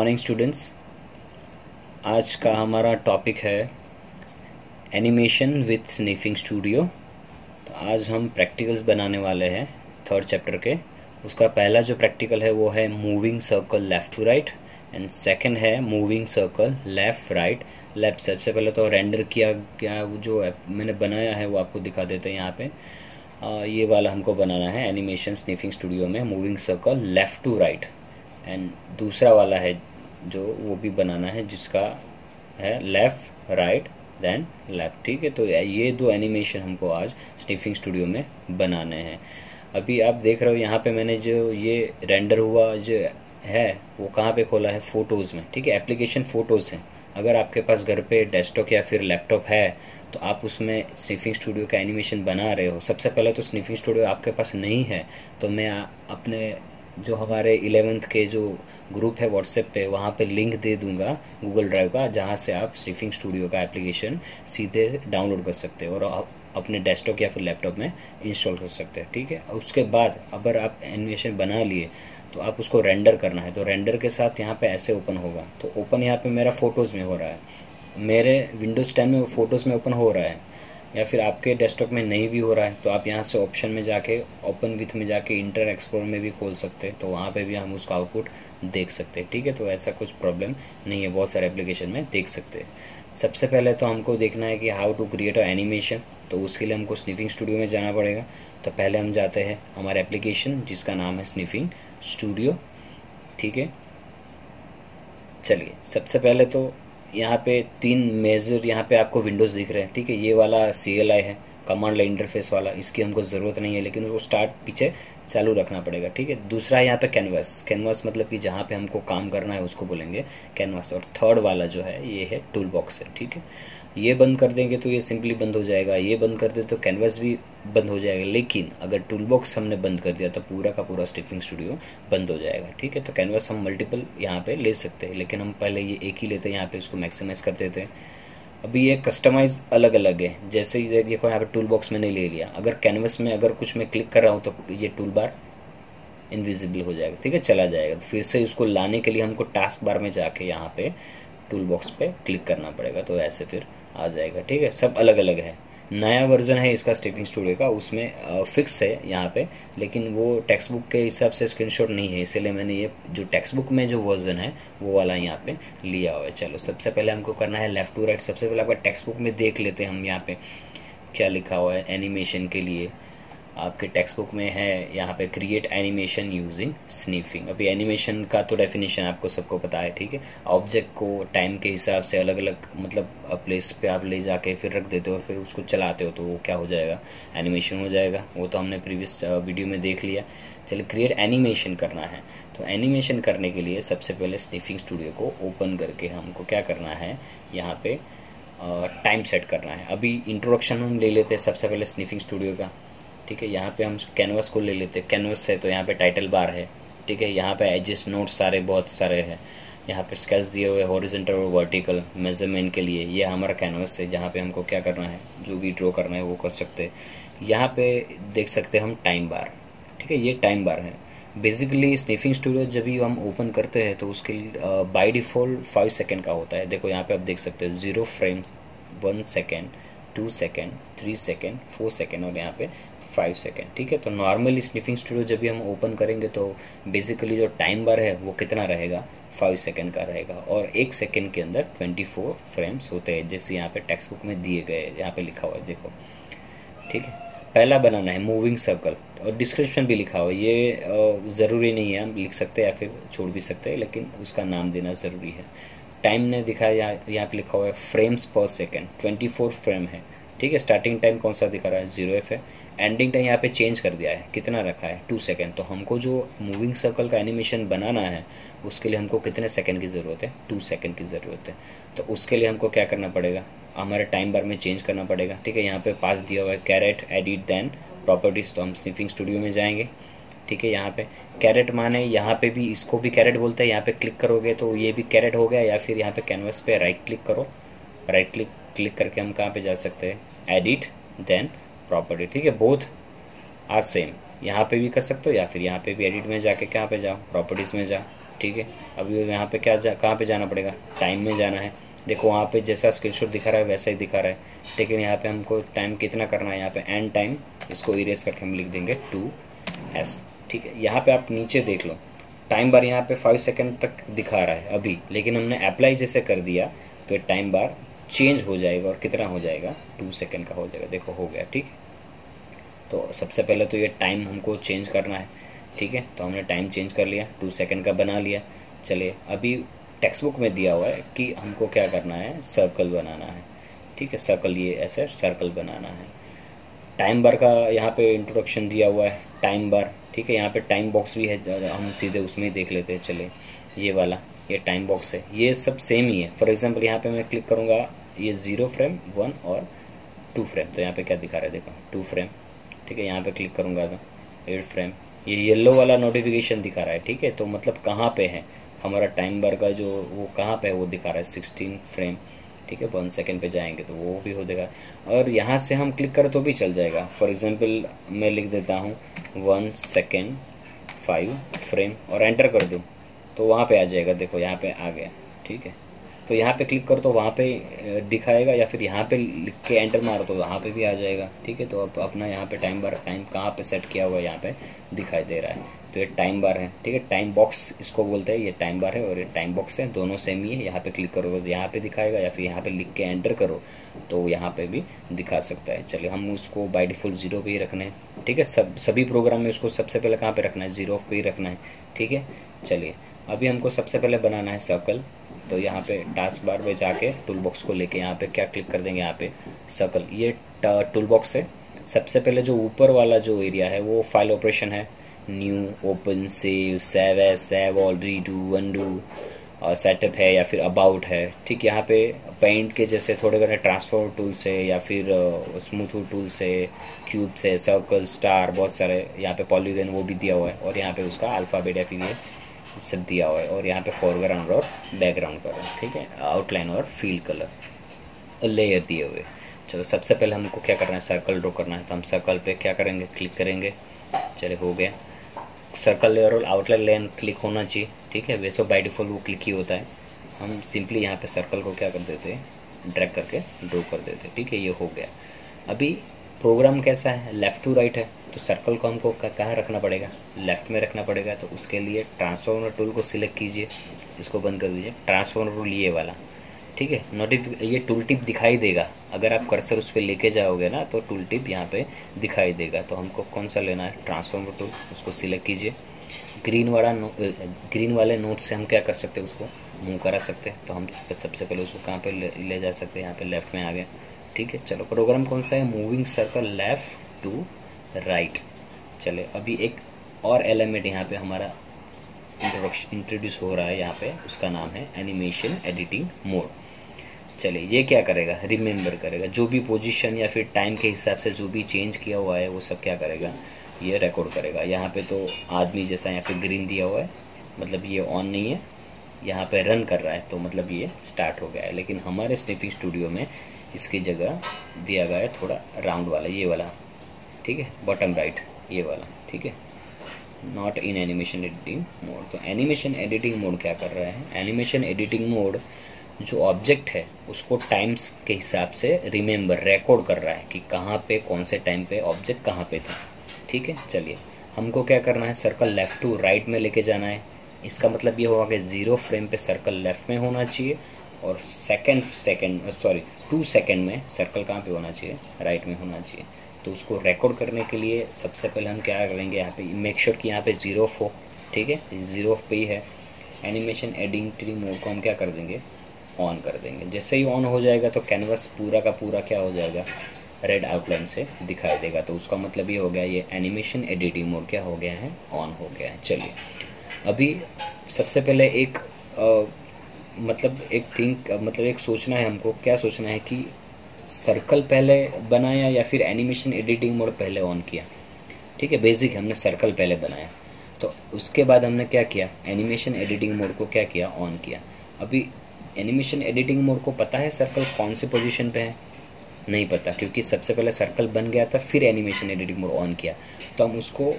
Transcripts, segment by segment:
Morning students. आज का हमारा टॉपिक है एनिमेशन विथ स्निफिंग स्टूडियो। तो आज हम प्रैक्टिकल्स बनाने वाले हैं थर्ड चैप्टर के। उसका पहला जो प्रैक्टिकल है वो है moving circle left to right and second है moving circle left right left. सबसे पहले तो रेंडर किया गया जो मैंने बनाया है वो आपको दिखा देते हैं यहाँ पे। ये वाला हमको बनाना है एनिमेशन स्निफिंग स्टूडियो में moving circle left to right and दूसरा वाला है जो वो भी बनाना है जिसका है लेफ़्ट राइट देन लेफ़्ट। ठीक है, तो ये दो एनिमेशन हमको आज स्निफिंग स्टूडियो में बनाने हैं। अभी आप देख रहे हो यहाँ पे मैंने जो ये रेंडर हुआ जो है वो कहाँ पे खोला है, फ़ोटोज़ में। ठीक है, एप्लीकेशन फ़ोटोज़ है। अगर आपके पास घर पे डेस्कटॉप या फिर लैपटॉप है तो आप उसमें स्निफिंग स्टूडियो का एनिमेशन बना रहे हो। सबसे पहले तो स्निफिंग स्टूडियो आपके पास नहीं है तो मैं अपने जो हमारे 11th के जो ग्रुप है व्हाट्सएप पे वहाँ पे लिंक दे दूँगा गूगल ड्राइव का, जहाँ से आप स्निफिंग स्टूडियो का एप्लीकेशन सीधे डाउनलोड कर सकते हैं और अपने डेस्कटॉप या फिर लैपटॉप में इंस्टॉल कर सकते हैं। ठीक है, उसके बाद अगर आप एनिमेशन बना लिए तो आप उसको रेंडर करना है। तो रेंडर के साथ यहाँ पे ऐसे ओपन होगा। तो ओपन यहाँ पे मेरा फ़ोटोज़ में हो रहा है, मेरे विंडोज़ 10 में फ़ोटोज़ में ओपन हो रहा है, या फिर आपके डेस्कटॉप में नहीं भी हो रहा है तो आप यहाँ से ऑप्शन में जाके ओपन विथ में जाके इंटर एक्सप्लोर में भी खोल सकते हैं। तो वहाँ पे भी हम उसका आउटपुट देख सकते हैं। ठीक है, तो ऐसा कुछ प्रॉब्लम नहीं है, बहुत सारे एप्लीकेशन में देख सकते हैं। सबसे पहले तो हमको देखना है कि how to create a animation. तो उसके लिए हमको स्निफिंग स्टूडियो में जाना पड़ेगा। तो पहले हम जाते हैं हमारे एप्लीकेशन जिसका नाम है स्निफिंग स्टूडियो। ठीक है, चलिए सबसे पहले तो यहाँ पे 3 मेजर यहाँ पे आपको विंडोज़ दिख रहे हैं। ठीक है, ये वाला CLI है, कमांड लाइन इंटरफेस वाला, इसकी हमको ज़रूरत नहीं है लेकिन वो स्टार्ट पीछे चालू रखना पड़ेगा। ठीक है, दूसरा है यहाँ पे कैनवास। कैनवास मतलब कि जहाँ पे हमको काम करना है उसको बोलेंगे कैनवास। और थर्ड वाला जो है ये है टूल बॉक्स है। ठीक है, ये बंद कर देंगे तो ये सिंपली बंद हो जाएगा, ये बंद कर दे तो कैनवास भी बंद हो जाएगा। लेकिन अगर टूल बॉक्स हमने बंद कर दिया तो पूरा का पूरा स्निफिंग स्टूडियो बंद हो जाएगा। ठीक है, तो कैनवास हम मल्टीपल यहाँ पे ले सकते हैं लेकिन हम पहले ये एक ही लेते हैं, यहाँ पे इसको मैक्सिमाइज़ कर देते हैं। अभी ये कस्टमाइज अलग अलग है, जैसे ही देखो यहाँ पे टूल बॉक्स मैंने ले लिया, अगर कैनवस में अगर कुछ मैं क्लिक कर रहा हूँ तो ये टूल बार इनविजिबल हो जाएगा। ठीक है, चला जाएगा। तो फिर से उसको लाने के लिए हमको टास्क बार में जाके यहाँ पे टूल बॉक्स पे क्लिक करना पड़ेगा, तो ऐसे फिर आ जाएगा। ठीक है, सब अलग अलग है। नया वर्जन है इसका स्निफिंग स्टूडियो का, उसमें फिक्स है यहाँ पे, लेकिन वो टेक्स्ट बुक के हिसाब से स्क्रीनशॉट नहीं है, इसीलिए मैंने ये जो टेक्स्ट बुक में जो वर्जन है वो वाला यहाँ पे लिया हुआ है। चलो सबसे पहले हमको करना है लेफ़्ट टू राइट। सबसे पहले आपका टेक्स्ट बुक में देख लेते हैं हम यहाँ पे क्या लिखा हुआ है एनिमेशन के लिए। आपके टेक्स्ट बुक में है यहाँ पे क्रिएट एनिमेशन यूजिंग स्निफिंग। अभी एनिमेशन का तो डेफिनेशन आपको सबको पता है। ठीक है, ऑब्जेक्ट को टाइम के हिसाब से अलग अलग मतलब प्लेस पे आप ले जाके फिर रख देते हो, फिर उसको चलाते हो तो वो क्या हो जाएगा, एनिमेशन हो जाएगा। वो तो हमने प्रीवियस वीडियो में देख लिया। चलिए क्रिएट एनिमेशन करना है। तो एनिमेशन करने के लिए सबसे पहले स्निफिंग स्टूडियो को ओपन करके हमको क्या करना है, यहाँ पे टाइम सेट करना है। अभी इंट्रोडक्शन हम ले लेते हैं सबसे पहले स्निफिंग स्टूडियो का। ठीक है, यहाँ पे हम कैनवस को ले लेते हैं। कैनवस है तो यहाँ पे टाइटल बार है। ठीक है, यहाँ पे एडजस्ट नोट्स सारे बहुत सारे हैं। यहाँ पे स्केच दिए हुए हॉरिजॉन्टल और वर्टिकल मेजरमेंट के लिए। ये हमारा कैनवस है जहाँ पे हमको क्या करना है, जो भी ड्रॉ करना है वो कर सकते हैं। यहाँ पे देख सकते हैं हम टाइम बार। ठीक है, ये टाइम बार है। बेसिकली स्निफिंग स्टूडियो जब भी हम ओपन करते हैं तो उसके बाय डिफ़ॉल्ट 5 सेकेंड का होता है। देखो यहाँ पे आप देख सकते हो 0 frames, 1 second, 2 second, 3 second, 4 second और यहाँ पे 5 सेकेंड। ठीक है, तो नॉर्मली स्निफिंग स्टूडियो जब भी हम ओपन करेंगे तो बेसिकली जो टाइम बार है वो कितना रहेगा, 5 सेकेंड का रहेगा। और 1 सेकेंड के अंदर 24 फ्रेम्स होते हैं, जैसे यहाँ पे टेक्स्ट बुक में दिए गए, यहाँ पे लिखा हुआ है देखो। ठीक है, पहला बनाना है मूविंग सर्कल और डिस्क्रिप्शन भी लिखा हुआ है। ये ज़रूरी नहीं है, हम लिख सकते हैं या फिर छोड़ भी सकते हैं, लेकिन उसका नाम देना ज़रूरी है। टाइम ने दिखाया यहाँ पे लिखा हुआ है फ्रेम्स पर सेकेंड, 24 फ्रेम है। ठीक है, स्टार्टिंग टाइम कौन सा दिखा रहा है, 0F है। एंडिंग टाइम यहाँ पे चेंज कर दिया है, कितना रखा है, 2 सेकेंड। तो हमको जो मूविंग सर्कल का एनिमेशन बनाना है उसके लिए हमको कितने सेकेंड की ज़रूरत है, 2 सेकेंड की ज़रूरत है। तो उसके लिए हमको क्या करना पड़ेगा, हमारे टाइम बार में चेंज करना पड़ेगा। ठीक है, यहाँ पे पास दिया हुआ है कैरेट एडिट देन प्रॉपर्टीज़। तो हम स्निफिंग स्टूडियो में जाएंगे। ठीक है, यहाँ पे कैरेट माने यहाँ पे भी इसको भी कैरेट बोलते हैं। यहाँ पे क्लिक करोगे तो ये भी कैरेट हो गया, या फिर यहाँ पे कैनवस पे राइट क्लिक करो, राइट क्लिक करके हम कहाँ पे जा सकते हैं, एडिट देन प्रॉपर्टी। ठीक है, बोथ आर सेम, यहाँ पे भी कर सकते हो या फिर यहाँ पे भी एडिट में जाके कहाँ पे जाओ, प्रॉपर्टीज़ में जाओ। ठीक है। अभी यहाँ पे कहाँ पे जाना पड़ेगा, टाइम में जाना है। देखो वहाँ पे जैसा स्क्रीनशॉट दिखा रहा है वैसा ही दिखा रहा है, लेकिन यहाँ पे हमको टाइम कितना करना है, यहाँ पे एंड टाइम, इसको इरेज करके हम लिख देंगे 2s, ठीक है। यहाँ पे आप नीचे देख लो, टाइम बार यहाँ पे 5 सेकंड तक दिखा रहा है अभी, लेकिन हमने अप्लाई जैसे कर दिया तो टाइम बार चेंज हो जाएगा और कितना हो जाएगा, 2 सेकंड का हो जाएगा। देखो हो गया, ठीक है। तो सबसे पहले तो ये टाइम हमको चेंज करना है, ठीक है। तो हमने टाइम चेंज कर लिया, 2 सेकंड का बना लिया। चलिए अभी टेक्स्ट बुक में दिया हुआ है कि हमको क्या करना है, सर्कल बनाना है, ठीक है। सर्कल, ये ऐसे सर्कल बनाना है। टाइम बार का यहाँ पे इंट्रोडक्शन दिया हुआ है, टाइम बार, ठीक है। यहाँ पे टाइम बॉक्स भी है, हम सीधे उसमें ही देख लेते हैं। चलिए ये वाला, ये टाइम बॉक्स है, ये सब सेम ही है। फॉर एग्जांपल यहाँ पे मैं क्लिक करूँगा, ये 0 फ्रेम, 1 और 2 फ्रेम, तो यहाँ पे क्या दिखा रहा है, देखो 2 फ्रेम, ठीक है। यहाँ पे क्लिक करूँगा तो 8 फ्रेम, ये येलो वाला नोटिफिकेशन दिखा रहा है, ठीक है। तो मतलब कहाँ पे है हमारा टाइम बार का, जो वो कहाँ पे है वो दिखा रहा है, 16 फ्रेम, ठीक है। 1 सेकंड पे जाएंगे तो वो भी हो जाएगा, और यहाँ से हम क्लिक करें तो भी चल जाएगा। फॉर एग्जांपल मैं लिख देता हूँ 1 सेकंड 5 फ्रेम और एंटर कर दूँ तो वहाँ पे आ जाएगा। देखो यहाँ पे आ गया, ठीक है। तो यहाँ पे क्लिक करो तो वहाँ पे दिखाएगा, या फिर यहाँ पे लिख के एंटर मारो तो वहाँ पे भी आ जाएगा, ठीक है। तो अब अपना यहाँ पे टाइम बार, टाइम कहाँ पे सेट किया हुआ है यहाँ पे दिखाई दे रहा है, तो ये टाइम बार है, ठीक है। टाइम बॉक्स इसको बोलते हैं, ये टाइम बार है और ये टाइम बॉक्स है, दोनों सेम ही है। यहाँ पे क्लिक करोगे तो यहाँ पे दिखाएगा, या फिर यहाँ पे लिख के एंटर करो तो यहाँ पे भी दिखा सकता है। चलिए हम उसको बाय डिफ़ॉल्ट 0 पे ही रखना है, ठीक है। सभी प्रोग्राम में उसको सबसे पहले कहाँ पे रखना है, 0 पे ही रखना है, ठीक है। चलिए अभी हमको सबसे पहले बनाना है सर्कल, तो यहाँ पे टास्क बार में जाके टूल बॉक्स को लेके यहाँ पे क्या क्लिक कर देंगे, यहाँ पे सर्कल, ये टूल बॉक्स है। सबसे पहले जो ऊपर वाला जो एरिया है वो फाइल ऑपरेशन है, new, open, save, save as, save all, redo, undo, setup है, या फिर अबाउट है, ठीक। यहाँ पे पेंट के जैसे थोड़े घने ट्रांसफॉर्म टूल से, या फिर स्मूथ टूल से, क्यूब से, सर्कल, स्टार, बहुत सारे यहाँ पे पॉलीगन वो भी दिया हुआ है, और यहाँ पे उसका अल्फ़ाबेट या फिर ये सब दिया हुआ है, और यहाँ पे फोरग्राउंड और बैकग्राउंड कलर, ठीक है, आउटलाइन और फील्ड कलर लेयर दिए हुए। चलो सबसे पहले हमको क्या करना है, सर्कल ड्रॉ करना है, तो हम सर्कल पे क्या करेंगे, क्लिक करेंगे। चले हो गया, सर्कल लेयर और आउटलाइन लेयर क्लिक होना चाहिए, ठीक है। वैसे बाय डिफ़ॉल्ट वो क्लिक ही होता है। हम सिंपली यहाँ पे सर्कल को क्या कर देते हैं, ड्रैग करके ड्रॉ कर देते हैं, ठीक है। ये हो गया। अभी प्रोग्राम कैसा है, लेफ़्ट टू राइट है, तो सर्कल को हमको कहाँ रखना पड़ेगा, लेफ़्ट में रखना पड़ेगा। तो उसके लिए ट्रांसफॉर्मर टूल को सिलेक्ट कीजिए, इसको बंद कर दीजिए, ट्रांसफॉर्मर टूल ये वाला, ठीक है। ये टूल टिप दिखाई देगा, अगर आप कर्सर उस पर लेके जाओगे ना तो टूल टिप यहाँ पे दिखाई देगा। तो हमको कौन सा लेना है, ट्रांसफॉर्मर टूल, उसको सिलेक्ट कीजिए। ग्रीन वाले नोट से हम क्या कर सकते हैं, उसको मूव करा सकते हैं। तो हम सबसे पहले उसको कहाँ पे ले जा सकते हैं, यहाँ पे लेफ़्ट में आ गए, ठीक है। चलो प्रोग्राम कौन सा है, moving circle left to right. चले अभी एक और एलिमेंट यहाँ पे हमारा इंट्रोड्यूस हो रहा है, यहाँ पे उसका नाम है एनिमेशन एडिटिंग मोड। चलिए ये क्या करेगा, रिमेंबर करेगा, जो भी पोजीशन या फिर टाइम के हिसाब से जो भी चेंज किया हुआ है वो सब क्या करेगा, ये रिकॉर्ड करेगा। यहाँ पे तो आदमी जैसा यहाँ पे ग्रीन दिया हुआ है, मतलब ये ऑन नहीं है, यहाँ पे रन कर रहा है तो मतलब ये स्टार्ट हो गया है। लेकिन हमारे स्निफिंग स्टूडियो में इसकी जगह दिया गया है थोड़ा राउंड वाला, ये वाला, ठीक है, बॉटम राइट ये वाला, ठीक है, not in animation editing mode. तो एनिमेशन एडिटिंग मोड क्या कर रहा है, एनिमेशन एडिटिंग मोड जो ऑब्जेक्ट है उसको टाइम्स के हिसाब से रिमेंबर रिकॉर्ड कर रहा है कि कहाँ पे कौन से टाइम पे ऑब्जेक्ट कहाँ पे था, ठीक है। चलिए हमको क्या करना है, सर्कल लेफ़्ट टू राइट में लेके जाना है। इसका मतलब ये होगा कि 0 फ्रेम पे सर्कल लेफ़्ट में होना चाहिए, और 2 सेकेंड में सर्कल कहाँ पे होना चाहिए, राइट में होना चाहिए। तो उसको रिकॉर्ड करने के लिए सबसे पहले हम क्या करेंगे, यहाँ पे मेक श्योर कि यहाँ पे 0 हो, ठीक है, 0 पे ही है। एनिमेशन एडिटिंग मोड को हम क्या कर देंगे, ऑन कर देंगे। जैसे ही ऑन हो जाएगा तो कैनवस पूरा का पूरा क्या हो जाएगा, रेड आउटलाइन से दिखाई देगा। तो उसका मतलब ये हो गया, ये एनिमेशन एडिटिंग मोड क्या हो गया है, ऑन हो गया है। चलिए अभी सबसे पहले एक एक सोचना है हमको, क्या सोचना है कि सर्कल पहले बनाया या फिर एनिमेशन एडिटिंग मोड पहले ऑन किया, ठीक है। बेसिक हमने सर्कल पहले बनाया, तो उसके बाद हमने क्या किया, एनिमेशन एडिटिंग मोड को क्या किया, ऑन किया। अभी एनिमेशन एडिटिंग मोड को पता है सर्कल कौन से पोजीशन पे है, नहीं पता, क्योंकि सबसे पहले सर्कल बन गया था फिर एनिमेशन एडिटिंग मोड ऑन किया। तो हम उसको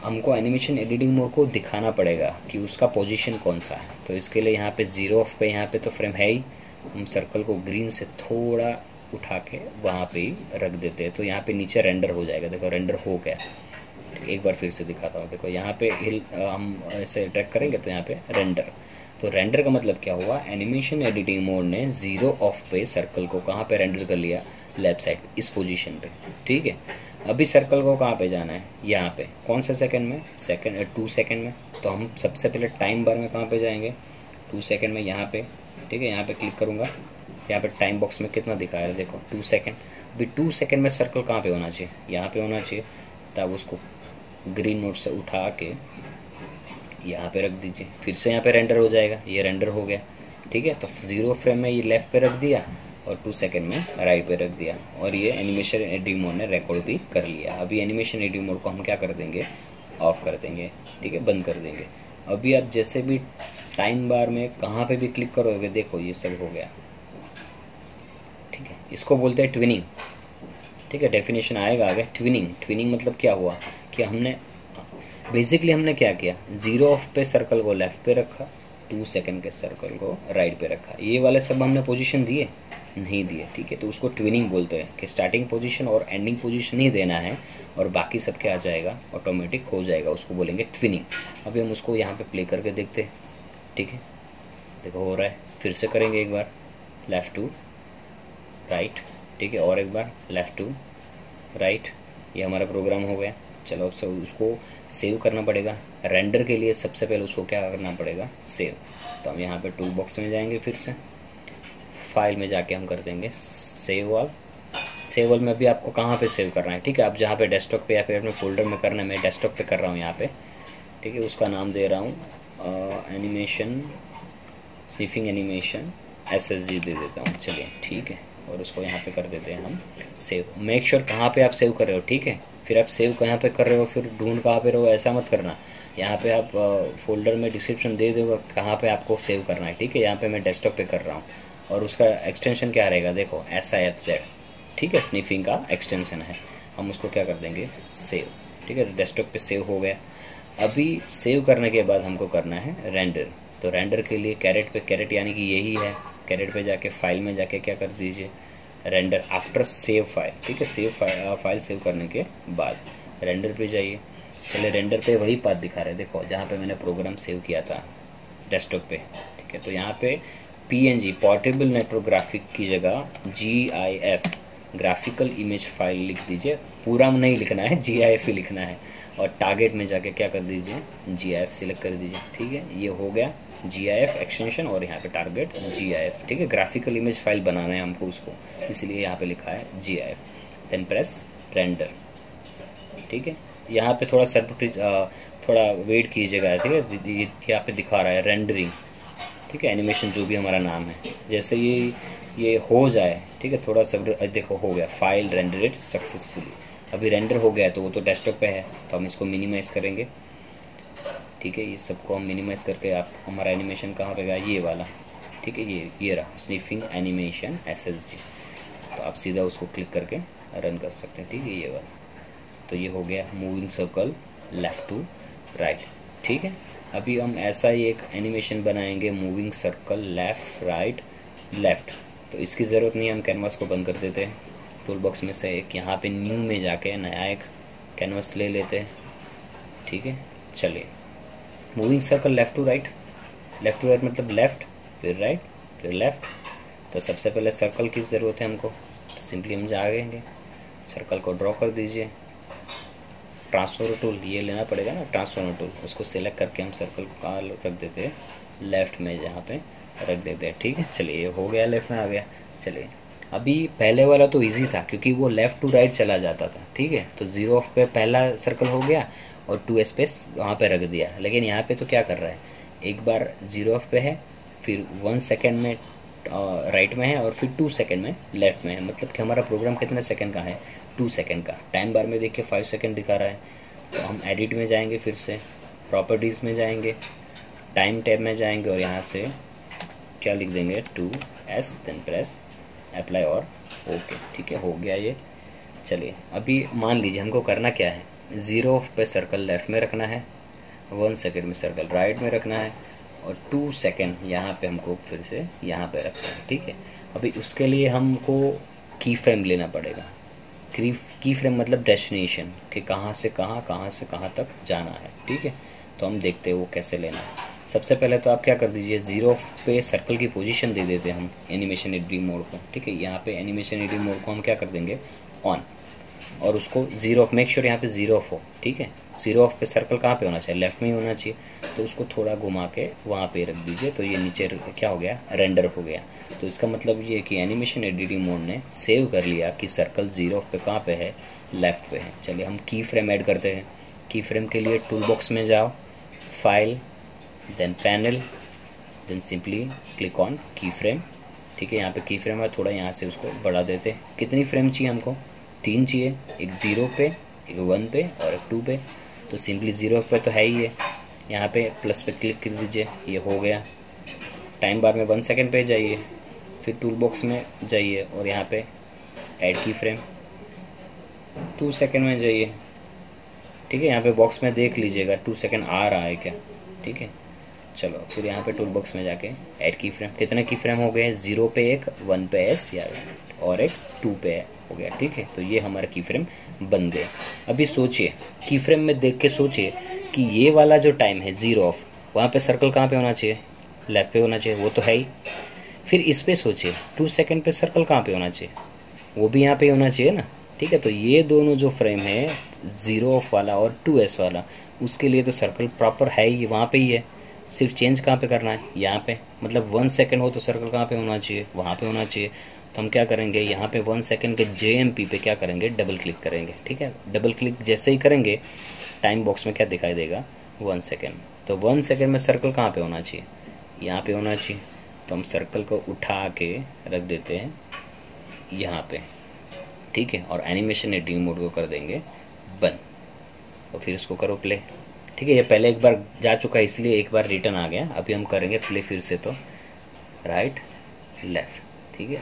हमको एनिमेशन एडिटिंग मोड को दिखाना पड़ेगा कि उसका पोजीशन कौन सा है। तो इसके लिए यहाँ पे 0 ऑफ पे यहाँ पे तो फ्रेम है ही, हम सर्कल को ग्रीन से थोड़ा उठा के वहाँ पे ही रख देते हैं। तो यहाँ पे नीचे रेंडर हो जाएगा। देखो रेंडर हो गया। एक बार फिर से दिखाता हूँ। देखो यहाँ पे हम ऐसे ड्रैग करेंगे तो यहाँ पे रेंडर। तो रेंडर का मतलब क्या हुआ, एनिमेशन एडिटिंग मोड ने 0 ऑफ पे सर्कल को कहाँ पे रेंडर कर लिया, लेफ्ट साइड इस पोजीशन पे। ठीक है, अभी सर्कल को कहाँ पे जाना है, यहाँ पे। कौन सा सेकंड में, 2 सेकंड में। तो हम सबसे पहले टाइम बार में कहाँ पे जाएंगे, 2 सेकंड में यहाँ पे। ठीक है, यहाँ पे क्लिक करूँगा, यहाँ पे टाइम बॉक्स में कितना दिखा है, देखो 2 सेकंड। अभी 2 सेकंड में सर्कल कहाँ पे होना चाहिए, यहाँ पे होना चाहिए। तब उसको ग्रीन नोट से उठा के यहाँ पे रख दीजिए, फिर से यहाँ पे रेंडर हो जाएगा। ये रेंडर हो गया। ठीक है, तो 0 फ्रेम में ये लेफ्ट पे रख दिया और 2 सेकंड में राइट पे रख दिया, और ये एनिमेशन एडिटिंग मोड ने रिकॉर्ड भी कर लिया। अभी एनिमेशन एडिटिंग मोड को हम क्या कर देंगे, ऑफ कर देंगे। ठीक है, बंद कर देंगे। अभी आप जैसे भी टाइम बार में कहाँ पे भी क्लिक करोगे, देखो ये सब हो गया। ठीक है, इसको बोलते हैं ट्विनिंग। ठीक है, डेफिनेशन आएगा आगे। ट्विनिंग, ट्विनिंग मतलब क्या हुआ कि हमने बेसिकली हमने क्या किया, 0 ऑफ पे सर्कल को लेफ्ट पे रखा, 2 सेकंड के सर्कल को राइट पे रखा। ये वाले सब हमने पोजीशन दिए नहीं दिए। ठीक है, तो उसको ट्विनिंग बोलते हैं कि स्टार्टिंग पोजीशन और एंडिंग पोजीशन ही देना है और बाकी सब क्या आ जाएगा, ऑटोमेटिक हो जाएगा। उसको बोलेंगे ट्विनिंग। अभी हम उसको यहाँ पे प्ले करके देखते हैं। ठीक है, देखो हो रहा है। फिर से करेंगे एक बार, लेफ़्ट टू राइट। ठीक है, और एक बार लेफ़्ट टू राइट। ये हमारा प्रोग्राम हो गया। चलो अब सब उसको सेव करना पड़ेगा। रेंडर के लिए सबसे पहले उसको क्या करना पड़ेगा, सेव। तो हम यहाँ पे टूल बॉक्स में जाएंगे, फिर से फाइल में जाके हम कर देंगे सेव ऑल। सेव ऑल में भी आपको कहाँ पे सेव करना है। ठीक है, आप जहाँ पे डेस्कटॉप पे या फिर अपने फोल्डर में करना है, मैं डेस्कटॉप पे कर रहा हूँ यहाँ पे। ठीक है, उसका नाम दे रहा हूँ एनिमेशन स्निफिंग एनिमेशन SSG दे देता हूँ। चलिए ठीक है, और उसको यहाँ पे कर देते हैं हम सेव। मेक श्योर कहाँ पे आप सेव कर रहे हो। ठीक है, फिर आप सेव कहाँ पे कर रहे हो, फिर ढूंढ कहाँ पे रहो, ऐसा मत करना। यहाँ पे आप फोल्डर में डिस्क्रिप्शन दे दोगे कहाँ पे आपको सेव करना है। ठीक है, यहाँ पे मैं डेस्कटॉप पे कर रहा हूँ और उसका एक्सटेंशन क्या रहेगा, देखो SIFZ। ठीक है, स्निफिंग का एक्सटेंशन है। हम उसको क्या कर देंगे, सेव। ठीक है, डेस्कटॉप पे सेव हो गया। अभी सेव करने के बाद हमको करना है रेंडर। तो रेंडर के लिए कैरेट पे, कैरेट यानी कि यही है, कैरेट पे जाके फाइल में जाके क्या कर दीजिए, रेंडर आफ्टर सेव फाइल। ठीक है, सेव फाइल सेव करने के बाद रेंडर पे जाइए। चलिए रेंडर पे वही पाथ दिखा रहे हैं, देखो जहाँ पे मैंने प्रोग्राम सेव किया था डेस्कटॉप पे। ठीक है, तो यहाँ पे PNG पोर्टेबल नेटवर्क ग्राफिक की जगह GIF ग्राफिकल इमेज फाइल लिख दीजिए। पूरा नहीं लिखना है, GIF ही लिखना है। और टारगेट में जाके क्या कर दीजिए, GIF सिलेक्ट कर दीजिए। ठीक है, ये हो गया GIF एक्सटेंशन और यहाँ पे टारगेट GIF। ठीक है, ग्राफिकल इमेज फाइल बनाना है हमको उसको, इसलिए यहाँ पे लिखा है GIF। Then press render. ठीक है, यहाँ पे थोड़ा थोड़ा वेट कीजिएगा। ठीक है, यहाँ पे दिखा रहा है रेंडरिंग। ठीक है, एनिमेशन जो भी हमारा नाम है, जैसे ये हो जाए। ठीक है, थोड़ा सब देखो हो गया, फाइल रेंडरेड सक्सेसफुली। अभी रेंडर हो गया तो वो तो डेस्कटॉप पे है, तो हम इसको मिनिमाइज़ करेंगे। ठीक है, ये सबको हम मिनिमाइज़ करके आप हमारा एनिमेशन कहाँ पे गया, ये वाला। ठीक है, ये रहा स्निफिंग एनिमेशन SSG। तो आप सीधा उसको क्लिक करके रन कर सकते हैं। ठीक है, ये वाला। तो ये हो गया moving circle left to right. ठीक है, अभी हम ऐसा ही एक एनिमेशन बनाएंगे, moving circle left right left. तो इसकी ज़रूरत नहीं है, हम कैनवास को बंद कर देते हैं। टूल बॉक्स में से एक यहाँ पे न्यू में जाके नया एक कैनवास ले लेते हैं। ठीक है, चलिए moving circle left to right मतलब लेफ़्ट फिर राइट फिर लेफ़्ट। तो सबसे पहले सर्कल की ज़रूरत है हमको, तो सिंपली हम जाएंगे, सर्कल को ड्रॉ कर दीजिए। ट्रांसफॉर्मर टूल ये लेना पड़ेगा ना, ट्रांसफॉर्मर टूल, उसको सिलेक्ट करके हम सर्कल को कहाँ रख देते हैं, लेफ़्ट में जहाँ पे रख देते हैं। ठीक है, चलिए ये हो गया, लेफ़्ट में आ गया। चलिए अभी पहले वाला तो इजी था क्योंकि वो लेफ़्ट टू राइट चला जाता था। ठीक है, तो 0 ऑफ पे पहला सर्कल हो गया और 2 स्पेस वहाँ पे रख दिया। लेकिन यहाँ पे तो क्या कर रहा है, एक बार 0 ऑफ पे है, फिर 1 सेकेंड में राइट में है और फिर 2 सेकेंड में लेफ्ट में है। मतलब कि हमारा प्रोग्राम कितने सेकंड का है, 2 सेकेंड का। टाइम बार में देखिए 5 सेकेंड दिखा रहा है। तो हम एडिट में जाएंगे, फिर से प्रॉपर्टीज़ में जाएंगे, टाइम टैब में जाएंगे और यहाँ से क्या लिख देंगे 2S, देन प्रेस अप्लाई और ओके। ठीक है, हो गया ये। चलिए अभी मान लीजिए हमको करना क्या है, 0 पे सर्कल लेफ्ट में रखना है, 1 सेकेंड में सर्कल राइट में रखना है, और 2 सेकेंड यहाँ पे हमको फिर से यहाँ पे रखना है। ठीक है, अभी उसके लिए हमको की फ्रेम लेना पड़ेगा। की फ्रेम मतलब डेस्टिनेशन कि कहाँ से कहाँ तक जाना है। ठीक है, तो हम देखते हैं वो कैसे लेना है। सबसे पहले तो आप क्या कर दीजिए, 0 पे सर्कल की पोजीशन दे देते हैं हम एनिमेशन एडिटिंग मोड को। ठीक है, यहाँ पे एनिमेशन एडिटिंग मोड को हम क्या कर देंगे, ऑन, और उसको 0 ऑफ, मेक श्योर यहाँ पे 0 ऑफ हो। ठीक है, 0 ऑफ पे सर्कल कहाँ पे होना चाहिए, लेफ्ट में ही होना चाहिए, तो उसको थोड़ा घुमा के वहाँ पे रख दीजिए। तो ये नीचे क्या हो गया, रेंडर हो गया। तो इसका मतलब ये कि एनिमेशन एडिटिंग मोड ने सेव कर लिया कि सर्कल 0 ऑफ पे कहाँ पे है, लेफ्ट पे है। चलिए हम की फ्रेम ऐड करते हैं। की फ्रेम के लिए टूल बॉक्स में जाओ, file, then panel, then simply click on key frame. ठीक है, यहाँ पे की फ्रेम है, थोड़ा यहाँ से उसको बढ़ा देते हैं। कितनी फ्रेम चाहिए हमको, 3 चाहिए, एक 0 पे, एक 1 पे और एक 2 पे। तो सिंपली 0 पे तो है ही है, यहाँ पे प्लस पे क्लिक कर दीजिए, ये हो गया। टाइम बार में 1 सेकेंड पे जाइए, फिर टूल बॉक्स में जाइए और यहाँ पे ऐड की फ्रेम, 2 सेकेंड में जाइए। ठीक है, यहाँ पे बॉक्स में देख लीजिएगा 2 सेकेंड आ रहा है क्या। ठीक है, चलो फिर यहाँ पे टूल बॉक्स में जाके ऐड की फ्रेम, कितने की फ्रेम हो गए, 0 पे एक, 1 पे एस या और एक 2 पे हो गया। ठीक है, तो ये हमारा की फ्रेम बन गया। अभी सोचिए, की फ्रेम में देख के सोचिए कि ये वाला जो टाइम है 0 ऑफ, वहाँ पे सर्कल कहाँ पे होना चाहिए, लेफ्ट पे होना चाहिए, वो तो है ही। फिर इस पे सोचिए, 2 सेकेंड पे सर्कल कहाँ पे होना चाहिए, वो भी यहाँ पे होना चाहिए ना। ठीक है, तो ये दोनों जो फ्रेम है 0 ऑफ वाला और 2s वाला, उसके लिए तो सर्कल प्रॉपर है ही, वहाँ पे ही है। सिर्फ चेंज कहाँ पे करना है, यहाँ पे। मतलब 1 सेकेंड हो तो सर्कल कहाँ पे होना चाहिए, वहाँ पे होना चाहिए। तो हम क्या करेंगे, यहाँ पे 1 सेकेंड के JMP पे क्या करेंगे, डबल क्लिक करेंगे। ठीक है, डबल क्लिक जैसे ही करेंगे, टाइम बॉक्स में क्या दिखाई देगा, 1 सेकेंड। तो 1 सेकेंड में सर्कल कहाँ पे होना चाहिए, यहाँ पे होना चाहिए। तो हम सर्कल को उठा के रख देते हैं यहाँ पे। ठीक है, और एनिमेशन एडिटिंग मोड को कर देंगे बंद, और फिर इसको करो प्ले। ठीक है, ये पहले एक बार जा चुका है इसलिए एक बार रिटर्न आ गया। अभी हम करेंगे प्ले फिर से, तो राइट लेफ्ट। ठीक है,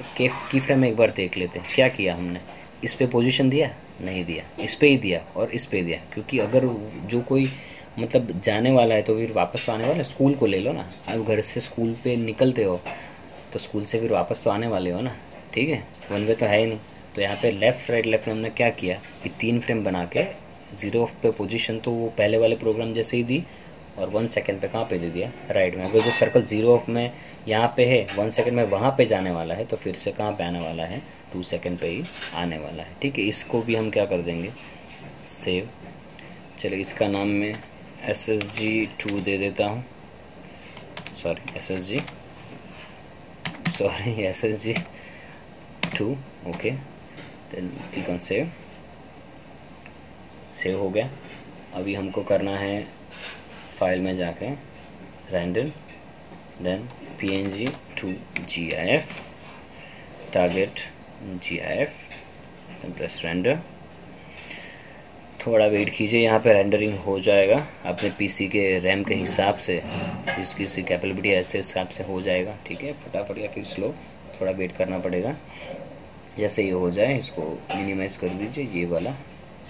की फ्रेम एक बार देख लेते हैं क्या किया हमने। इस पे पोजीशन दिया, नहीं दिया, इस पे ही दिया और इस पे दिया, क्योंकि अगर जो कोई मतलब जाने वाला है तो फिर वापस तो आने वाला है। स्कूल को ले लो ना, आप घर से स्कूल पे निकलते हो तो स्कूल से फिर वापस तो आने वाले हो ना। ठीक है, 1 वे तो है ही नहीं। तो यहाँ पे लेफ़्ट राइट लेफ्ट में हमने क्या किया कि 3 फ्रेम बना के 0 पे पोजीशन तो वो पहले वाले प्रोग्राम जैसे ही दी, और 1 सेकेंड पे कहाँ पे दे दिया, राइट में। अगर जो सर्कल 0 ऑफ में यहाँ पे है, 1 सेकेंड में वहाँ पे जाने वाला है, तो फिर से कहाँ पे आने वाला है, 2 सेकेंड पे ही आने वाला है। ठीक है, इसको भी हम क्या कर देंगे, सेव। चलिए इसका नाम मैं SSG2 दे देता हूँ, sorry SSG2। Okay, then click on save. Save हो गया। अभी हमको करना है फाइल में जाके render, then PNG to GIF, target GIF, then press render. थोड़ा वेट कीजिए, यहाँ पे रेंडरिंग हो जाएगा अपने PC के रैम के हिसाब से, जिसकी कैपेबिलिटी ऐसे हिसाब से हो जाएगा। ठीक है, फटाफट या फिर स्लो, थोड़ा वेट करना पड़ेगा। जैसे ये हो जाए इसको मिनिमाइज कर दीजिए, ये वाला।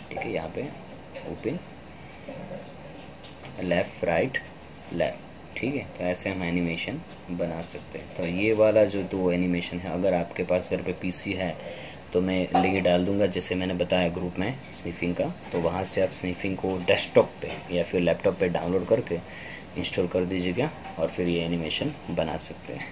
ठीक है, यहाँ पे ओपन, लेफ़्ट राइट लेफ़्ट। ठीक है, तो ऐसे हम एनिमेशन बना सकते हैं। तो ये वाला जो 2 एनिमेशन है, अगर आपके पास घर पे PC है तो मैं लिंक डाल दूंगा, जैसे मैंने बताया ग्रुप में स्निफिंग का। तो वहाँ से आप स्निफिंग को डेस्कटॉप पे या फिर लैपटॉप पे डाउनलोड करके इंस्टॉल कर दीजिएगा और फिर ये एनिमेशन बना सकते हैं।